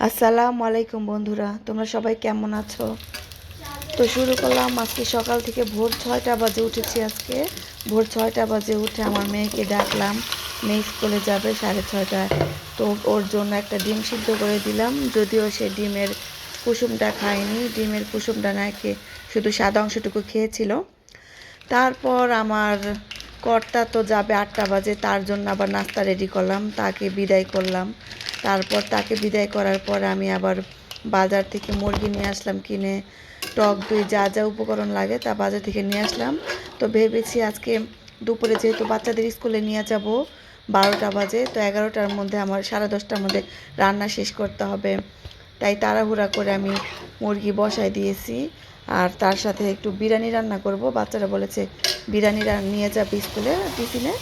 আসসালামু আলাইকুম বন্ধুরা, তোমরা সবাই কেমন আছো? তো শুরু করলাম আজকে সকাল থেকে। ভোর 6টা বাজে উঠেছি আজকে। ভোর 6টা বাজে উঠে আমার মেয়েকে ডাকলাম। মেয়ে স্কুলে যাবে 6:30টায়। তো ওর জন্য একটা ডিম সিদ্ধ করে দিলাম, যদিও সে ডিমের কুসুমটা খায়নি। ডিমের কুসুমটা না খেয়ে শুধু সাদা অংশটুকু খেয়েছিল। তারপর আমার কর্তা তো যাবে 8টা বাজে, তার জন্য আবার নাস্তা রেডি করলাম, তাকে বিদায় করলাম। তারপর তাকে বিদায় করার পর আমি আবার বাজার থেকে মুরগি নিয়ে আসলাম কিনে। টক দই যা যা উপকরণ লাগে তা বাজার থেকে নিয়ে আসলাম। তো ভেবেছি আজকে দুপুরে যেহেতু বাচ্চাদের স্কুলে নিয়ে যাব 12টা বাজে, তো 11টার মধ্যে আমার 10:30টার মধ্যে রান্না শেষ করতে হবে। তাই তাড়াহুড়া করে আমি মুরগি বসায় দিয়েছি। আর তার সাথে একটু বিরিয়ানি রান্না করব। বাচ্চারা বলেছে বিরিয়ানি নিয়ে যাবে স্কুলে টিফিনে।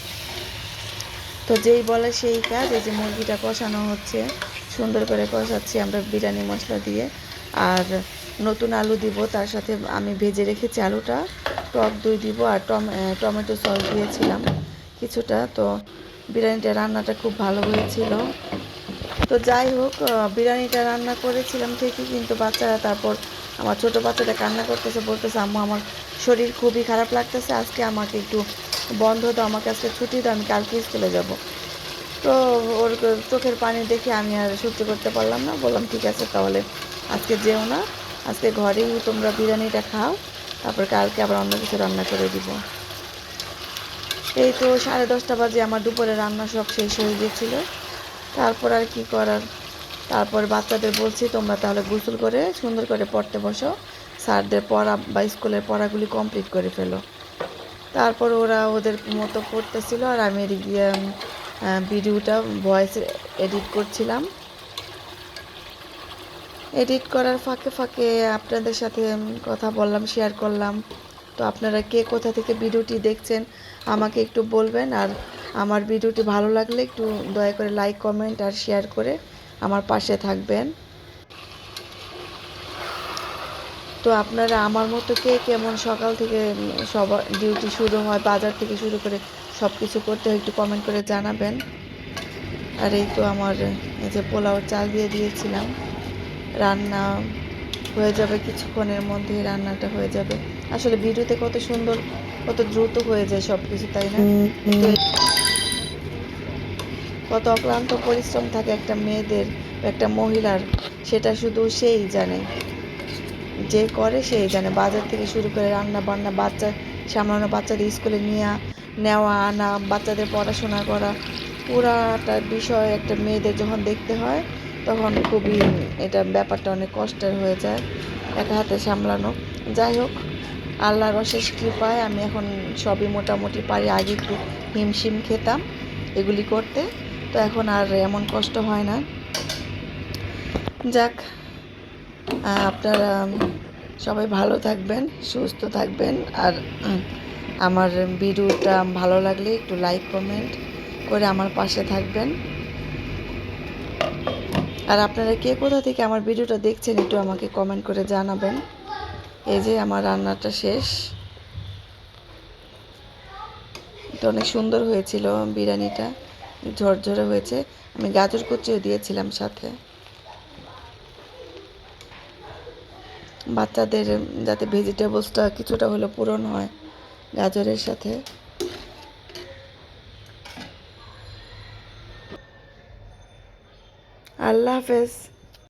তো যেই বলে সেই কাজ। এই যে মুরগিটা কষানো হচ্ছে, সুন্দর করে কষাচ্ছি আমরা বিরিয়ানি মশলা দিয়ে। আর নতুন আলু দিব, তার সাথে আমি ভেজে রেখেছি আলুটা। টক দই দিব আর টমেটো সস দিয়েছিলাম কিছুটা। তো বিরিয়ানিটা রান্নাটা খুব ভালো হয়েছিল। তো যাই হোক, বিরিয়ানিটা রান্না করেছিলাম ঠিকই, কিন্তু বাচ্চারা তারপর আমার ছোটো বাচ্চাটা কান্না করতেছে, বলতেছে আম্মু আমার শরীর খুবই খারাপ লাগতেছে, আজকে আমাকে একটু বন্ধ দাও, আমাকে আজকে ছুটি দাও, আমি কালকে স্কুলে যাব। তো ওর চোখের পানি দেখে আমি আর সহ্য করতে পারলাম না, বললাম ঠিক আছে তাহলে আজকে যেও না, আজকে ঘরেই তোমরা বিরিয়ানিটা খাও, তারপর কালকে আবার অন্য কিছু রান্না করে দিব। এই তো 10:30টা বাজে আমার দুপুরে রান্না সব শেষ হয়ে গেছিলো। তারপর আর কি করার, তারপর বাচ্চাদের বলছি তোমরা তাহলে গোসল করে সুন্দর করে পড়তে বসো, স্যারদের পড়া বা স্কুলের পড়াগুলি কমপ্লিট করে ফেলো। তারপর ওরা ওদের মতো পড়তেছিল আর আমি এদিকে ভিডিওটা ভয়েস এডিট করছিলাম। এডিট করার ফাঁকে ফাঁকে আপনাদের সাথে কথা বললাম, শেয়ার করলাম। তো আপনারা কে কোথা থেকে ভিডিওটি দেখছেন আমাকে একটু বলবেন। আর আমার ভিডিওটি ভালো লাগলে একটু দয়া করে লাইক, কমেন্ট আর শেয়ার করে আমার পাশে থাকবেন। তো আপনারা আমার মতো কে কেমন সকাল থেকে সবার ডিউটি শুরু হয়, বাজার থেকে শুরু করে সব কিছু করতে হয়, একটু কমেন্ট করে জানাবেন। আর এই তো আমার এই যে পোলাও চাল দিয়ে দিয়েছিলাম, রান্না হয়ে যাবে কিছুক্ষণের মধ্যেই, রান্নাটা হয়ে যাবে। আসলে ভিডিওতে কত সুন্দর, কত দ্রুত হয়ে যায় সব কিছু, তাই না? তো কত অক্লান্ত পরিশ্রম থাকে একটা মেয়েদের, একটা মহিলার, সেটা শুধু সেই জানে, যে করে সেই জানে। বাজার থেকে শুরু করে রান্না বান্না, বাচ্চা সামলানো, বাচ্চাদের স্কুলে নেওয়া আনা, বাচ্চাদের পড়াশোনা করা, পুরাটা বিষয় একটা মেয়েদের যখন দেখতে হয় তখন খুবই এটা ব্যাপারটা অনেক কষ্টের হয়ে যায় একা হাতে সামলানো। যাই হোক, আল্লাহর অশেষ কৃপায় আমি এখন সবই মোটামুটি পারি। আগে একটু হিমশিম খেতাম এগুলি করতে, তো এখন আর এমন কষ্ট হয় না। যাক, আপনারা সবাই ভালো থাকবেন, সুস্থ থাকবেন। আর আমার ভিডিওটা ভালো লাগলে একটু লাইক, কমেন্ট করে আমার পাশে থাকবেন। আর আপনারা কে কোথা থেকে আমার ভিডিওটা দেখছেন একটু আমাকে কমেন্ট করে জানাবেন। এই যে আমার রান্নাটা শেষ। তো অনেক সুন্দর হয়েছিল বিরিয়ানিটা, ঝরঝরে হয়েছে। আমি গাজর কুচিও দিয়েছিলাম সাথে, বাচ্চাদের যাতে ভেজিটেবলসটা কিছুটা হলেও পূরণ হয় গাজরের সাথে। আল্লাহ হাফেজ।